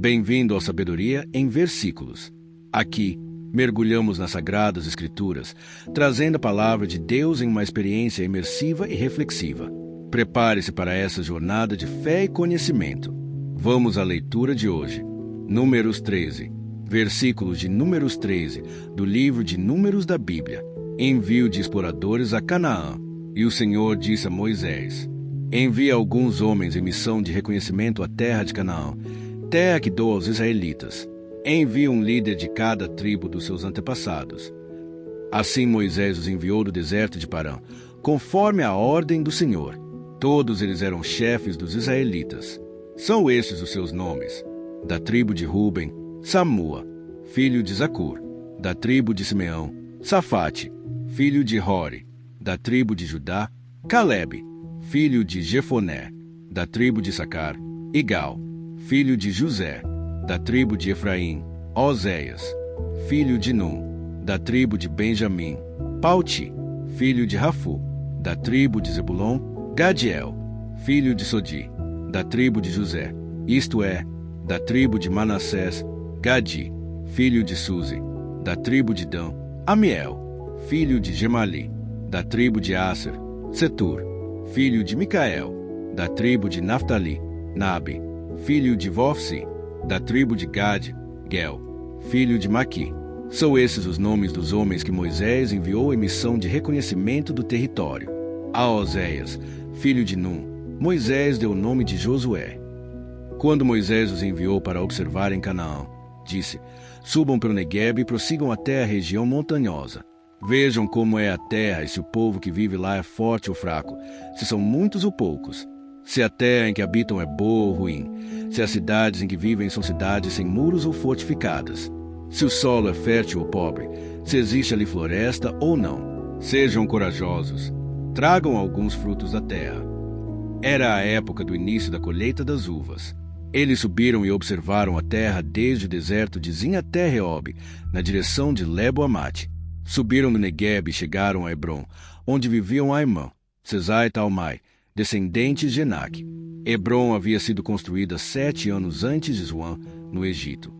Bem-vindo ao Sabedoria em Versículos. Aqui, mergulhamos nas Sagradas Escrituras, trazendo a palavra de Deus em uma experiência imersiva e reflexiva. Prepare-se para essa jornada de fé e conhecimento. Vamos à leitura de hoje. Números 13. Versículos de Números 13, do livro de Números da Bíblia. Envio de exploradores a Canaã. E o Senhor disse a Moisés: Envia alguns homens em missão de reconhecimento à terra de Canaã, terra que dou aos israelitas. Envia um líder de cada tribo dos seus antepassados. Assim Moisés os enviou do deserto de Parã, conforme a ordem do Senhor. Todos eles eram chefes dos israelitas. São estes os seus nomes: da tribo de Ruben, Samua, filho de Zacur; da tribo de Simeão, Safate, filho de Hori; da tribo de Judá, Calebe, filho de Jefoné; da tribo de Issacar, Igal, filho de José; da tribo de Efraim, Oséias, filho de Num; da tribo de Benjamim, Palti, filho de Rafu; da tribo de Zebulon, Gadiel, filho de Sodi; da tribo de José, isto é, da tribo de Manassés, Gadi, filho de Suzi; da tribo de Dan, Amiel, filho de Gemali; da tribo de Aser, Setur, filho de Micael; da tribo de Naftali, Nabe, filho de Vofsi; da tribo de Gad, Gel, filho de Maqui. São esses os nomes dos homens que Moisés enviou em missão de reconhecimento do território. A Oséias, filho de Num, Moisés deu o nome de Josué. Quando Moisés os enviou para observar em Canaã, disse: Subam pelo Neguebe e prossigam até a região montanhosa. Vejam como é a terra e se o povo que vive lá é forte ou fraco, se são muitos ou poucos, se a terra em que habitam é boa ou ruim, se as cidades em que vivem são cidades sem muros ou fortificadas, se o solo é fértil ou pobre, se existe ali floresta ou não. Sejam corajosos, tragam alguns frutos da terra. Era a época do início da colheita das uvas. Eles subiram e observaram a terra desde o deserto de Zin até Reob, na direção de Lebo-Amate. Subiram do Neguebe e chegaram a Hebron, onde viviam Aimã, Sesai e Talmai, descendentes de Enaque. Hebron havia sido construída 7 anos antes de Zoan, no Egito.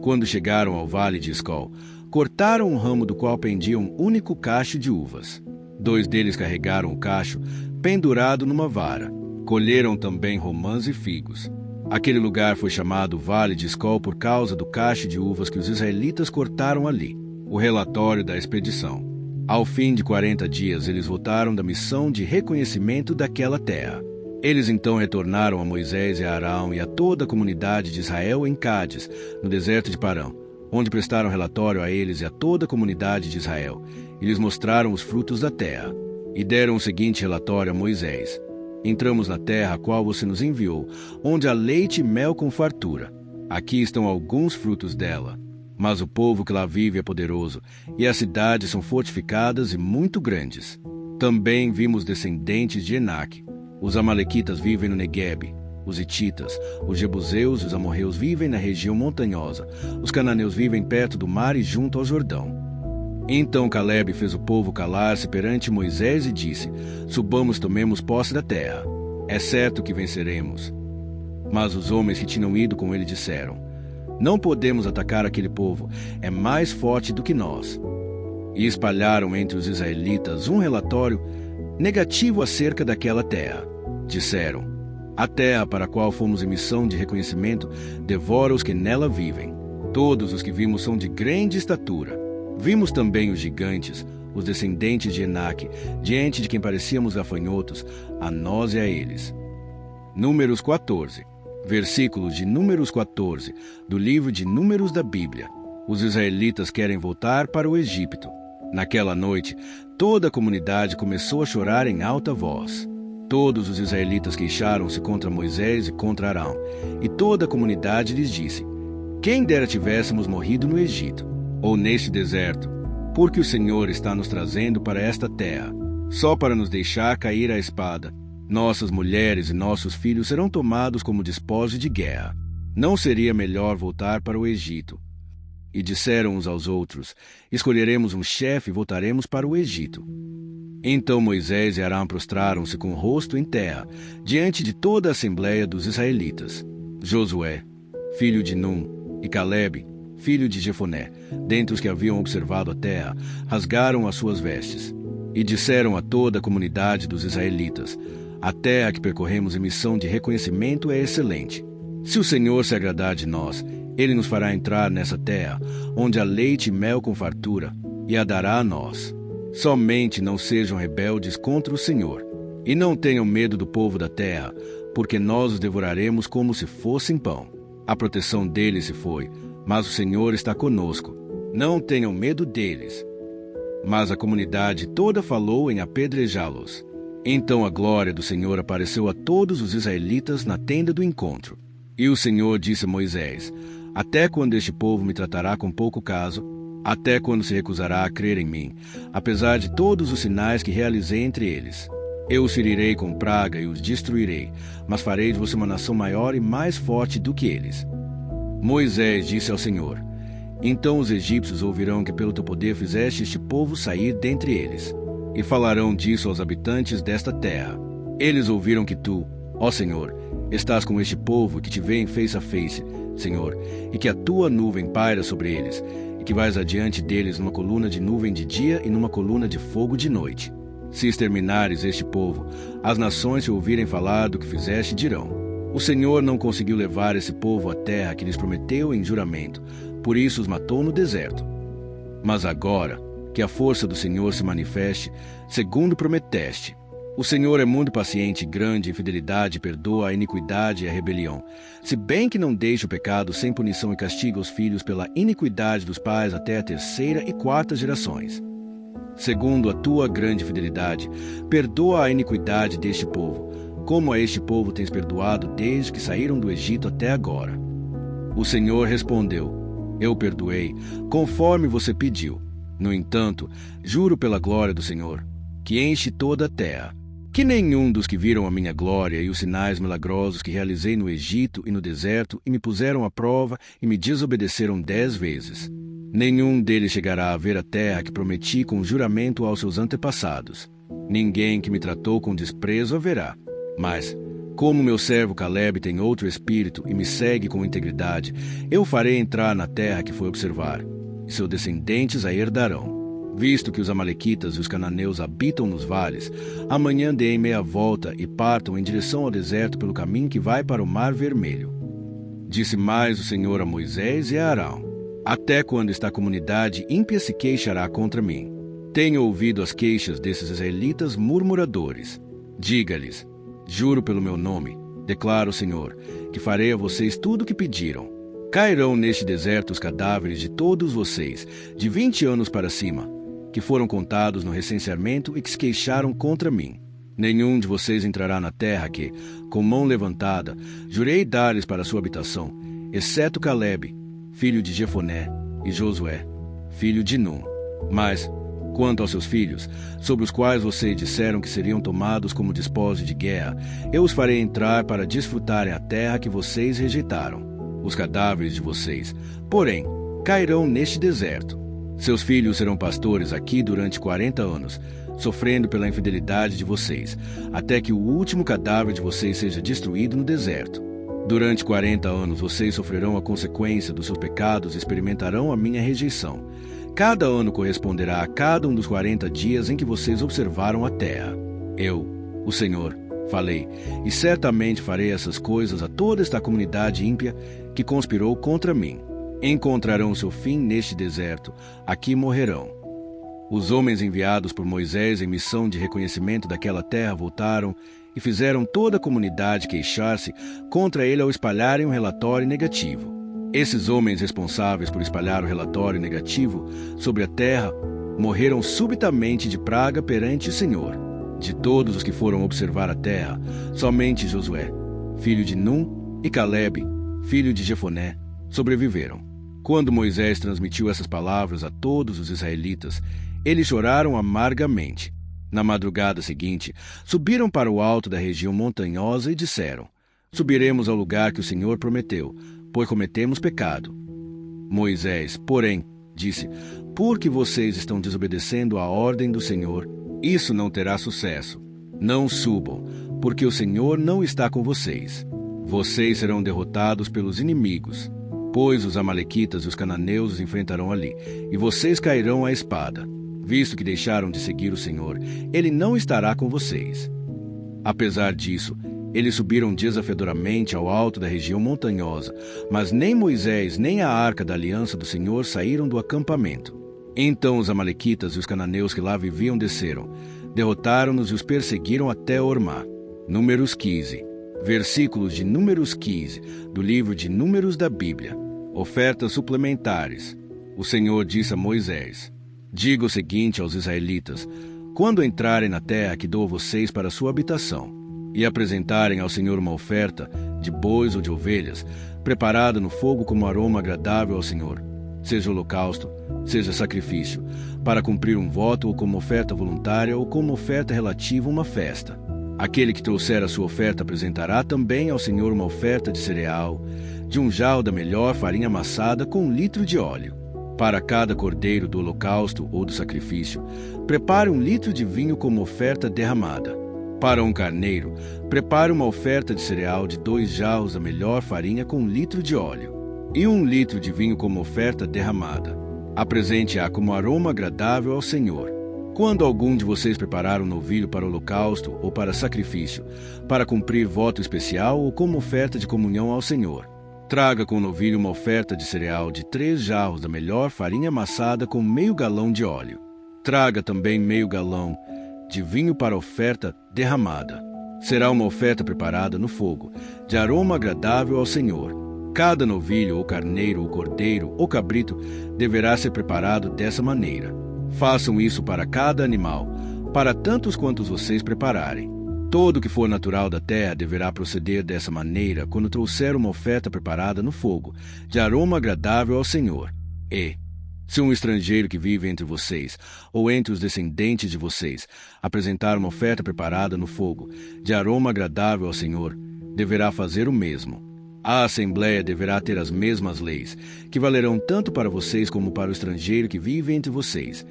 Quando chegaram ao vale de Escol, cortaram um ramo do qual pendia um único cacho de uvas. 2 deles carregaram o cacho, pendurado numa vara. Colheram também romãs e figos. Aquele lugar foi chamado Vale de Escol por causa do cacho de uvas que os israelitas cortaram ali. O relatório da expedição. Ao fim de 40 dias, eles voltaram da missão de reconhecimento daquela terra. Eles então retornaram a Moisés e a Arão e a toda a comunidade de Israel em Cádiz, no deserto de Parã, onde prestaram relatório a eles e a toda a comunidade de Israel, e lhes mostraram os frutos da terra. E deram o seguinte relatório a Moisés: Entramos na terra a qual você nos enviou, onde há leite e mel com fartura. Aqui estão alguns frutos dela. Mas o povo que lá vive é poderoso, e as cidades são fortificadas e muito grandes. Também vimos descendentes de Enaque. Os amalequitas vivem no Neguebe. Os hititas, os jebuseus e os amorreus vivem na região montanhosa. Os cananeus vivem perto do mar e junto ao Jordão. Então Calebe fez o povo calar-se perante Moisés e disse: Subamos e tomemos posse da terra. É certo que venceremos. Mas os homens que tinham ido com ele disseram: Não podemos atacar aquele povo, é mais forte do que nós. E espalharam entre os israelitas um relatório negativo acerca daquela terra. Disseram: A terra para a qual fomos em missão de reconhecimento devora os que nela vivem. Todos os que vimos são de grande estatura. Vimos também os gigantes, os descendentes de Enaque, diante de quem parecíamos gafanhotos, a nós e a eles. Números 14. Versículos de Números 14, do livro de Números da Bíblia. Os israelitas querem voltar para o Egito. Naquela noite, toda a comunidade começou a chorar em alta voz. Todos os israelitas queixaram-se contra Moisés e contra Arão, e toda a comunidade lhes disse: Quem dera tivéssemos morrido no Egito, ou neste deserto, porque o Senhor está nos trazendo para esta terra, só para nos deixar cair a espada. Nossas mulheres e nossos filhos serão tomados como despojos de guerra. Não seria melhor voltar para o Egito? E disseram uns aos outros: Escolheremos um chefe e voltaremos para o Egito. Então Moisés e Arão prostraram-se com o rosto em terra, diante de toda a assembleia dos israelitas. Josué, filho de Num, e Calebe, filho de Jefoné, dentre os que haviam observado a terra, rasgaram as suas vestes. E disseram a toda a comunidade dos israelitas: a terra que percorremos em missão de reconhecimento é excelente. Se o Senhor se agradar de nós, ele nos fará entrar nessa terra, onde há leite e mel com fartura, e a dará a nós. Somente não sejam rebeldes contra o Senhor, e não tenham medo do povo da terra, porque nós os devoraremos como se fossem pão. A proteção deles se foi, mas o Senhor está conosco. Não tenham medo deles. Mas a comunidade toda falou em apedrejá-los. Então a glória do Senhor apareceu a todos os israelitas na tenda do encontro. E o Senhor disse a Moisés: até quando este povo me tratará com pouco caso? Até quando se recusará a crer em mim, apesar de todos os sinais que realizei entre eles? Eu os ferirei com praga e os destruirei, mas farei de você uma nação maior e mais forte do que eles. Moisés disse ao Senhor: então os egípcios ouvirão que pelo teu poder fizeste este povo sair dentre eles, e falarão disso aos habitantes desta terra. Eles ouviram que tu, ó Senhor, estás com este povo que te vêem face a face, Senhor, e que a tua nuvem paira sobre eles, e que vais adiante deles numa coluna de nuvem de dia e numa coluna de fogo de noite. Se exterminares este povo, as nações, se ouvirem falar do que fizeste, dirão: o Senhor não conseguiu levar esse povo à terra que lhes prometeu em juramento, por isso os matou no deserto. Mas agora, que a força do Senhor se manifeste, segundo prometeste. O Senhor é muito paciente e grande em fidelidade, e perdoa a iniquidade e a rebelião, se bem que não deixa o pecado sem punição e castiga os filhos pela iniquidade dos pais até a terceira e quarta gerações. Segundo a tua grande fidelidade, perdoa a iniquidade deste povo, como a este povo tens perdoado desde que saíram do Egito até agora. O Senhor respondeu: eu perdoei, conforme você pediu. No entanto, juro pela glória do Senhor, que enche toda a terra, que nenhum dos que viram a minha glória e os sinais milagrosos que realizei no Egito e no deserto e me puseram à prova e me desobedeceram 10 vezes, nenhum deles chegará a ver a terra que prometi com juramento aos seus antepassados. Ninguém que me tratou com desprezo a verá. Mas, como meu servo Calebe tem outro espírito e me segue com integridade, eu farei entrar na terra que foi observar, e seus descendentes a herdarão. Visto que os amalequitas e os cananeus habitam nos vales, amanhã deem meia volta e partam em direção ao deserto pelo caminho que vai para o Mar Vermelho. Disse mais o Senhor a Moisés e a Arão: até quando esta comunidade ímpia se queixará contra mim? Tenho ouvido as queixas desses israelitas murmuradores. Diga-lhes: juro pelo meu nome, declara o Senhor, que farei a vocês tudo o que pediram. Cairão neste deserto os cadáveres de todos vocês, de 20 anos para cima, que foram contados no recenseamento e que se queixaram contra mim. Nenhum de vocês entrará na terra que, com mão levantada, jurei dar-lhes para sua habitação, exceto Calebe, filho de Jefoné, e Josué, filho de Num. Mas, quanto aos seus filhos, sobre os quais vocês disseram que seriam tomados como despojos de guerra, eu os farei entrar para desfrutarem a terra que vocês rejeitaram. Os cadáveres de vocês, porém, cairão neste deserto. Seus filhos serão pastores aqui durante 40 anos, sofrendo pela infidelidade de vocês, até que o último cadáver de vocês seja destruído no deserto. Durante 40 anos vocês sofrerão a consequência dos seus pecados e experimentarão a minha rejeição. Cada ano corresponderá a cada um dos 40 dias em que vocês observaram a terra. Eu, o Senhor, falei, e certamente farei essas coisas a toda esta comunidade ímpia que conspirou contra mim. Encontrarão seu fim neste deserto, aqui morrerão. Os homens enviados por Moisés em missão de reconhecimento daquela terra voltaram e fizeram toda a comunidade queixar-se contra ele ao espalharem um relatório negativo. Esses homens responsáveis por espalhar o relatório negativo sobre a terra morreram subitamente de praga perante o Senhor. De todos os que foram observar a terra, somente Josué, filho de Num, e Calebe, filho de Jefoné, sobreviveram. Quando Moisés transmitiu essas palavras a todos os israelitas, eles choraram amargamente. Na madrugada seguinte, subiram para o alto da região montanhosa e disseram: subiremos ao lugar que o Senhor prometeu, pois cometemos pecado. Moisés, porém, disse: porque vocês estão desobedecendo a ordem do Senhor, isso não terá sucesso. Não subam, porque o Senhor não está com vocês. Vocês serão derrotados pelos inimigos, pois os amalequitas e os cananeus os enfrentarão ali, e vocês cairão à espada. Visto que deixaram de seguir o Senhor, Ele não estará com vocês. Apesar disso, eles subiram desafiadoramente ao alto da região montanhosa, mas nem Moisés nem a arca da aliança do Senhor saíram do acampamento. Então os amalequitas e os cananeus que lá viviam desceram, derrotaram-nos e os perseguiram até Ormá. Números 15. Versículos de Números 15, do livro de Números da Bíblia. Ofertas suplementares. O Senhor disse a Moisés: diga o seguinte aos israelitas: quando entrarem na terra que dou a vocês para sua habitação, e apresentarem ao Senhor uma oferta de bois ou de ovelhas, preparada no fogo como aroma agradável ao Senhor, seja holocausto, seja sacrifício, para cumprir um voto ou como oferta voluntária ou como oferta relativa a uma festa. Aquele que trouxer a sua oferta apresentará também ao Senhor uma oferta de cereal, de um jarro da melhor farinha amassada com 1 litro de óleo. Para cada cordeiro do holocausto ou do sacrifício, prepare 1 litro de vinho como oferta derramada. Para um carneiro, prepare uma oferta de cereal de 2 jarros da melhor farinha com 1 litro de óleo, e 1 litro de vinho como oferta derramada. Apresente-a como aroma agradável ao Senhor. Quando algum de vocês preparar um novilho para holocausto ou para sacrifício, para cumprir voto especial ou como oferta de comunhão ao Senhor, traga com o novilho uma oferta de cereal de 3 jarros da melhor farinha amassada com meio galão de óleo. Traga também meio galão de vinho para oferta derramada. Será uma oferta preparada no fogo, de aroma agradável ao Senhor. Cada novilho, ou carneiro, ou cordeiro, ou cabrito deverá ser preparado dessa maneira. Façam isso para cada animal, para tantos quantos vocês prepararem. Todo que for natural da terra deverá proceder dessa maneira quando trouxer uma oferta preparada no fogo, de aroma agradável ao Senhor. E, se um estrangeiro que vive entre vocês, ou entre os descendentes de vocês, apresentar uma oferta preparada no fogo, de aroma agradável ao Senhor, deverá fazer o mesmo. A Assembleia deverá ter as mesmas leis, que valerão tanto para vocês como para o estrangeiro que vive entre vocês.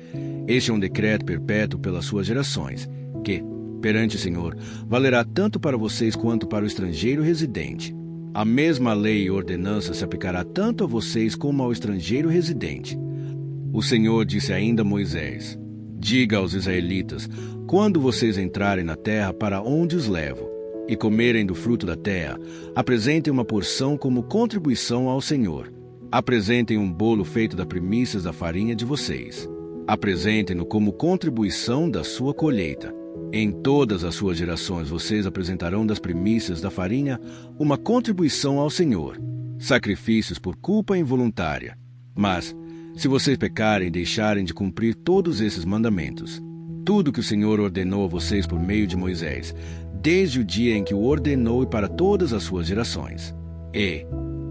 Este é um decreto perpétuo pelas suas gerações, que, perante o Senhor, valerá tanto para vocês quanto para o estrangeiro residente. A mesma lei e ordenança se aplicará tanto a vocês como ao estrangeiro residente. O Senhor disse ainda a Moisés: diga aos israelitas, quando vocês entrarem na terra para onde os levo, e comerem do fruto da terra, apresentem uma porção como contribuição ao Senhor. Apresentem um bolo feito das primícias da farinha de vocês. Apresentem-no como contribuição da sua colheita. Em todas as suas gerações vocês apresentarão das primícias da farinha uma contribuição ao Senhor, sacrifícios por culpa involuntária. Mas, se vocês pecarem e deixarem de cumprir todos esses mandamentos, tudo que o Senhor ordenou a vocês por meio de Moisés, desde o dia em que o ordenou e para todas as suas gerações. E,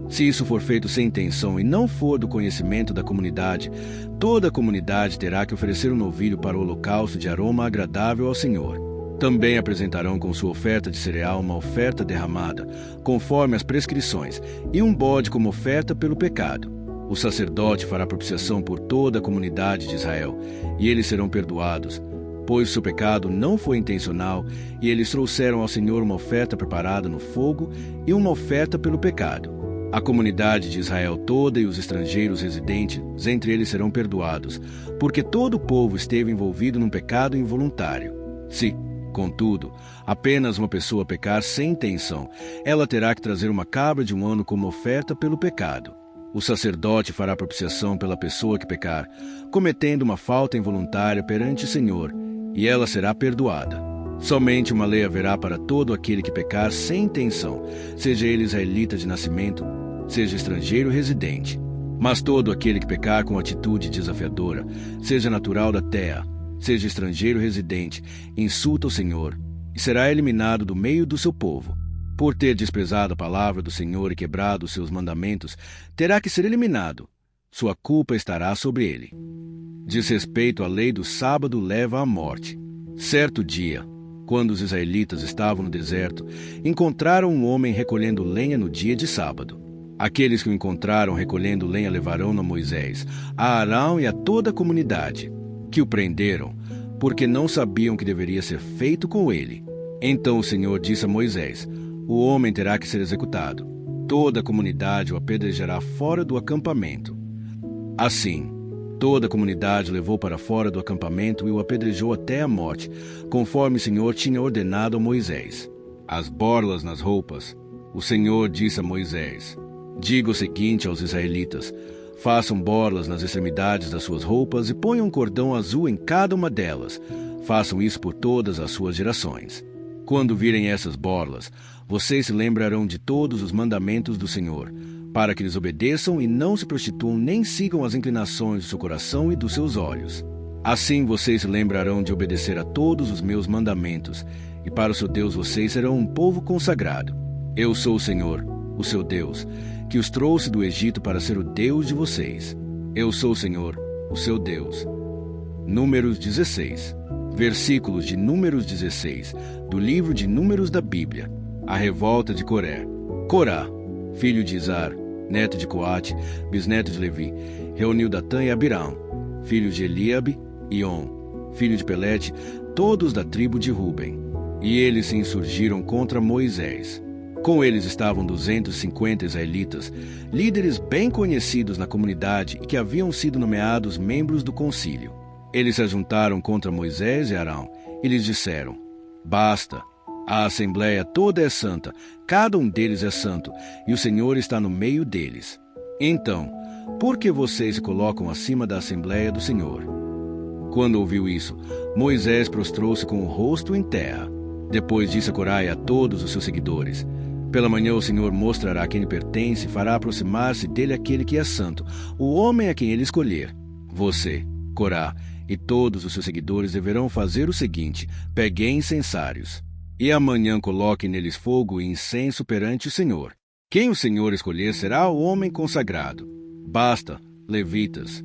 se isso for feito sem intenção e não for do conhecimento da comunidade, toda a comunidade terá que oferecer um novilho para o holocausto de aroma agradável ao Senhor. Também apresentarão com sua oferta de cereal uma oferta derramada, conforme as prescrições, e um bode como oferta pelo pecado. O sacerdote fará propiciação por toda a comunidade de Israel, e eles serão perdoados, pois seu pecado não foi intencional, e eles trouxeram ao Senhor uma oferta preparada no fogo e uma oferta pelo pecado. A comunidade de Israel toda e os estrangeiros residentes entre eles serão perdoados, porque todo o povo esteve envolvido num pecado involuntário. Se, contudo, apenas uma pessoa pecar sem intenção, ela terá que trazer uma cabra de 1 ano como oferta pelo pecado. O sacerdote fará propiciação pela pessoa que pecar, cometendo uma falta involuntária perante o Senhor, e ela será perdoada. Somente uma lei haverá para todo aquele que pecar sem intenção, seja ele israelita de nascimento, seja estrangeiro residente. Mas todo aquele que pecar com atitude desafiadora, seja natural da terra, seja estrangeiro residente, insulta o Senhor, e será eliminado do meio do seu povo. Por ter desprezado a palavra do Senhor e quebrado os seus mandamentos, terá que ser eliminado. Sua culpa estará sobre ele. Diz respeito à lei do sábado leva à morte. Certo dia, quando os israelitas estavam no deserto, encontraram um homem recolhendo lenha no dia de sábado. Aqueles que o encontraram recolhendo lenha levarão a Moisés, a Arão e a toda a comunidade, que o prenderam, porque não sabiam o que deveria ser feito com ele. Então o Senhor disse a Moisés: o homem terá que ser executado. Toda a comunidade o apedrejará fora do acampamento. Assim, toda a comunidade o levou para fora do acampamento e o apedrejou até a morte, conforme o Senhor tinha ordenado a Moisés. As borlas nas roupas. O Senhor disse a Moisés: diga o seguinte aos israelitas: façam borlas nas extremidades das suas roupas e ponham um cordão azul em cada uma delas. Façam isso por todas as suas gerações. Quando virem essas borlas, vocês se lembrarão de todos os mandamentos do Senhor, para que lhes obedeçam e não se prostituam nem sigam as inclinações do seu coração e dos seus olhos. Assim vocês se lembrarão de obedecer a todos os meus mandamentos, e para o seu Deus vocês serão um povo consagrado. Eu sou o Senhor, o seu Deus, que os trouxe do Egito para ser o Deus de vocês. Eu sou o Senhor, o seu Deus. Números 16. Versículos de Números 16, do livro de Números da Bíblia. A revolta de Coré. Corá, filho de Izar, neto de Coate, bisneto de Levi, reuniu Datã e Abirão, filhos de Eliabe e On, filho de Pelete, todos da tribo de Ruben. E eles se insurgiram contra Moisés. Com eles estavam 250 israelitas, líderes bem conhecidos na comunidade e que haviam sido nomeados membros do concílio. Eles se ajuntaram contra Moisés e Arão e lhes disseram: basta, a assembleia toda é santa, cada um deles é santo, e o Senhor está no meio deles. Então, por que vocês se colocam acima da assembleia do Senhor? Quando ouviu isso, Moisés prostrou-se com o rosto em terra. Depois disse a Corá e a todos os seus seguidores: pela manhã o Senhor mostrará a quem lhe pertence e fará aproximar-se dele aquele que é santo, o homem a quem ele escolher. Você, Corá, e todos os seus seguidores deverão fazer o seguinte: peguem incensários, e amanhã coloquem neles fogo e incenso perante o Senhor. Quem o Senhor escolher será o homem consagrado. Basta, levitas.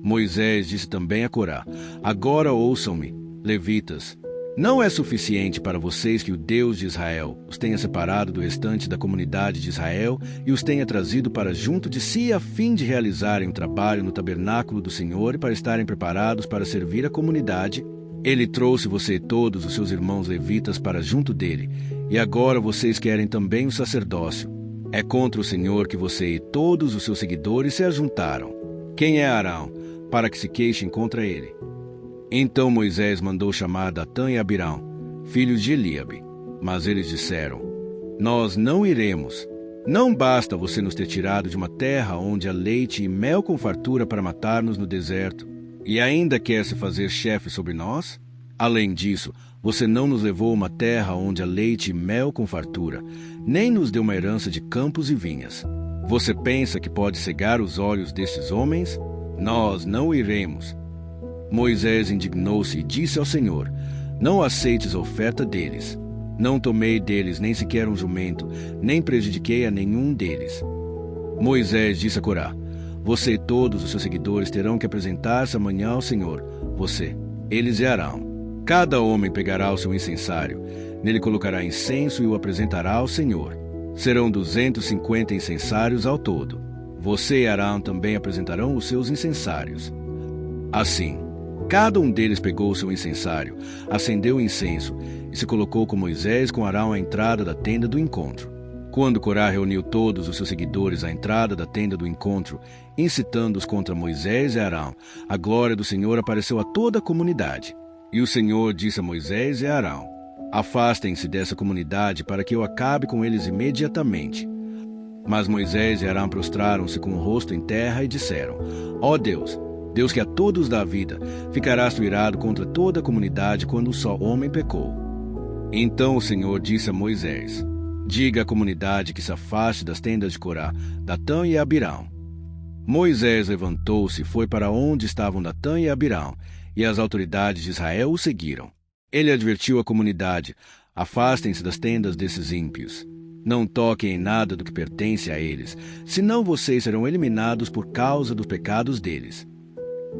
Moisés disse também a Corá: agora ouçam-me, levitas. Não é suficiente para vocês que o Deus de Israel os tenha separado do restante da comunidade de Israel e os tenha trazido para junto de si a fim de realizarem o trabalho no tabernáculo do Senhor e para estarem preparados para servir a comunidade. Ele trouxe você e todos os seus irmãos levitas para junto dele, e agora vocês querem também o sacerdócio. É contra o Senhor que você e todos os seus seguidores se ajuntaram. Quem é Arão, para que se queixem contra ele? Então Moisés mandou chamar Datã e Abirão, filhos de Eliabe. Mas eles disseram: nós não iremos. Não basta você nos ter tirado de uma terra onde há leite e mel com fartura para matar-nos no deserto, e ainda quer se fazer chefe sobre nós? Além disso, você não nos levou a uma terra onde há leite e mel com fartura, nem nos deu uma herança de campos e vinhas. Você pensa que pode cegar os olhos destes homens? Nós não iremos. Moisés indignou-se e disse ao Senhor: não aceites a oferta deles. Não tomei deles nem sequer um jumento, nem prejudiquei a nenhum deles. Moisés disse a Corá: você e todos os seus seguidores terão que apresentar-se amanhã ao Senhor, você, eles e Arão. Cada homem pegará o seu incensário, nele colocará incenso e o apresentará ao Senhor. Serão 250 incensários ao todo. Você e Arão também apresentarão os seus incensários. Assim, cada um deles pegou o seu incensário, acendeu o incenso e se colocou com Moisés com Arão à entrada da tenda do encontro. Quando Corá reuniu todos os seus seguidores à entrada da tenda do encontro, incitando-os contra Moisés e Arão, a glória do Senhor apareceu a toda a comunidade. E o Senhor disse a Moisés e a Arão: afastem-se dessa comunidade para que eu acabe com eles imediatamente. Mas Moisés e Arão prostraram-se com o rosto em terra e disseram: ó Deus, Deus que a todos dá vida, ficarás tu irado contra toda a comunidade quando um só homem pecou. Então o Senhor disse a Moisés: diga à comunidade que se afaste das tendas de Corá, Datã e Abirão. Moisés levantou-se e foi para onde estavam Datã e Abirão, e as autoridades de Israel o seguiram. Ele advertiu a comunidade: afastem-se das tendas desses ímpios. Não toquem em nada do que pertence a eles, senão vocês serão eliminados por causa dos pecados deles.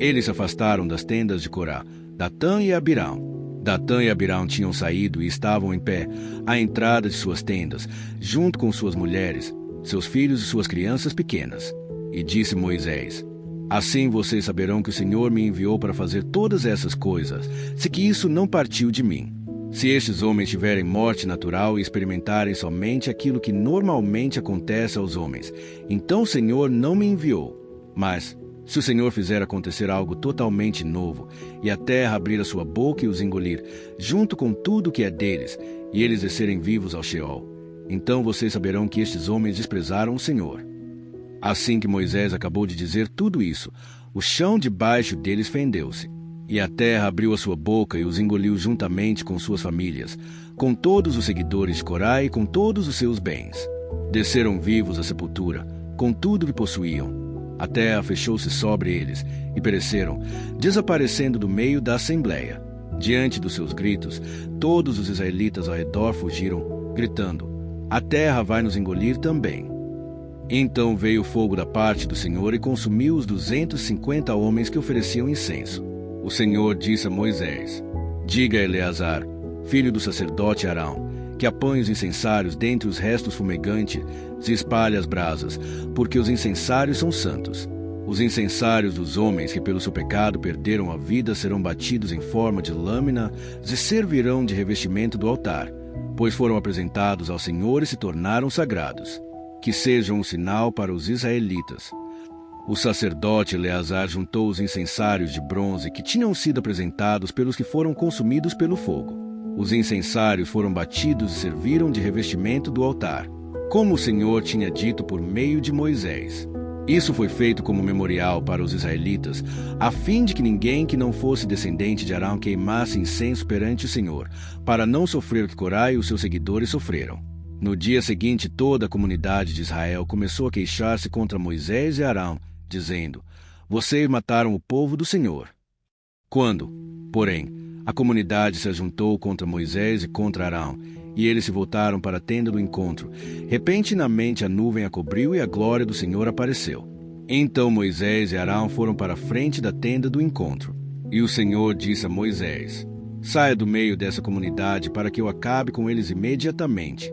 Eles se afastaram das tendas de Corá, Datã e Abirão. Datã e Abirão tinham saído e estavam em pé, à entrada de suas tendas, junto com suas mulheres, seus filhos e suas crianças pequenas. E disse Moisés: assim vocês saberão que o Senhor me enviou para fazer todas essas coisas, se que isso não partiu de mim. Se estes homens tiverem morte natural e experimentarem somente aquilo que normalmente acontece aos homens, então o Senhor não me enviou. Mas, se o Senhor fizer acontecer algo totalmente novo, e a terra abrir a sua boca e os engolir, junto com tudo que é deles, e eles descerem vivos ao Sheol, então vocês saberão que estes homens desprezaram o Senhor. Assim que Moisés acabou de dizer tudo isso, o chão debaixo deles fendeu-se, e a terra abriu a sua boca e os engoliu juntamente com suas famílias, com todos os seguidores de Corá e com todos os seus bens. Desceram vivos à sepultura, com tudo que possuíam. A terra fechou-se sobre eles, e pereceram, desaparecendo do meio da assembleia. Diante dos seus gritos, todos os israelitas ao redor fugiram, gritando: a terra vai nos engolir também. Então veio o fogo da parte do Senhor e consumiu os 250 homens que ofereciam incenso. O Senhor disse a Moisés: diga a Eleazar, filho do sacerdote Arão, que apanhe os incensários dentre os restos fumegantes e espalhe as brasas, porque os incensários são santos. Os incensários dos homens que pelo seu pecado perderam a vida serão batidos em forma de lâmina e servirão de revestimento do altar, pois foram apresentados ao Senhor e se tornaram sagrados. Que sejam um sinal para os israelitas. O sacerdote Eleazar juntou os incensários de bronze que tinham sido apresentados pelos que foram consumidos pelo fogo. Os incensários foram batidos e serviram de revestimento do altar, como o Senhor tinha dito por meio de Moisés. Isso foi feito como memorial para os israelitas, a fim de que ninguém que não fosse descendente de Arão queimasse incenso perante o Senhor, para não sofrer o que Corá e os seus seguidores sofreram. No dia seguinte, toda a comunidade de Israel começou a queixar-se contra Moisés e Arão, dizendo: vocês mataram o povo do Senhor. Quando, porém, a comunidade se ajuntou contra Moisés e contra Arão, e eles se voltaram para a tenda do encontro, repentinamente a nuvem a cobriu e a glória do Senhor apareceu. Então Moisés e Arão foram para a frente da tenda do encontro. E o Senhor disse a Moisés: saia do meio dessa comunidade para que eu acabe com eles imediatamente.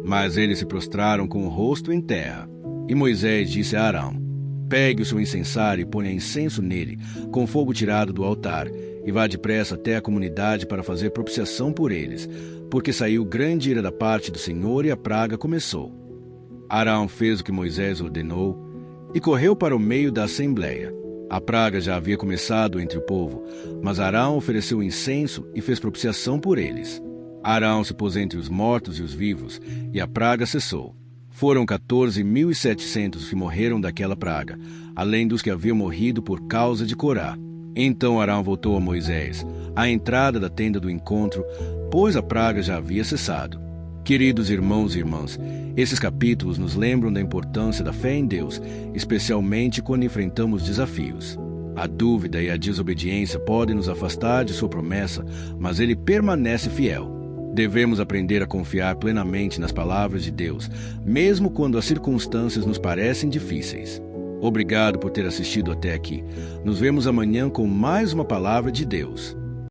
Mas eles se prostraram com o rosto em terra. E Moisés disse a Arão: pegue o seu incensário e ponha incenso nele, com fogo tirado do altar, e vá depressa até a comunidade para fazer propiciação por eles, porque saiu grande ira da parte do Senhor e a praga começou. Arão fez o que Moisés ordenou e correu para o meio da assembleia. A praga já havia começado entre o povo, mas Arão ofereceu incenso e fez propiciação por eles. Arão se pôs entre os mortos e os vivos, e a praga cessou. Foram 14.700 que morreram daquela praga, além dos que haviam morrido por causa de Corá. Então Arão voltou a Moisés, à entrada da tenda do encontro, pois a praga já havia cessado. Queridos irmãos e irmãs, esses capítulos nos lembram da importância da fé em Deus, especialmente quando enfrentamos desafios. A dúvida e a desobediência podem nos afastar de sua promessa, mas ele permanece fiel. Devemos aprender a confiar plenamente nas palavras de Deus, mesmo quando as circunstâncias nos parecem difíceis. Obrigado por ter assistido até aqui. Nos vemos amanhã com mais uma palavra de Deus.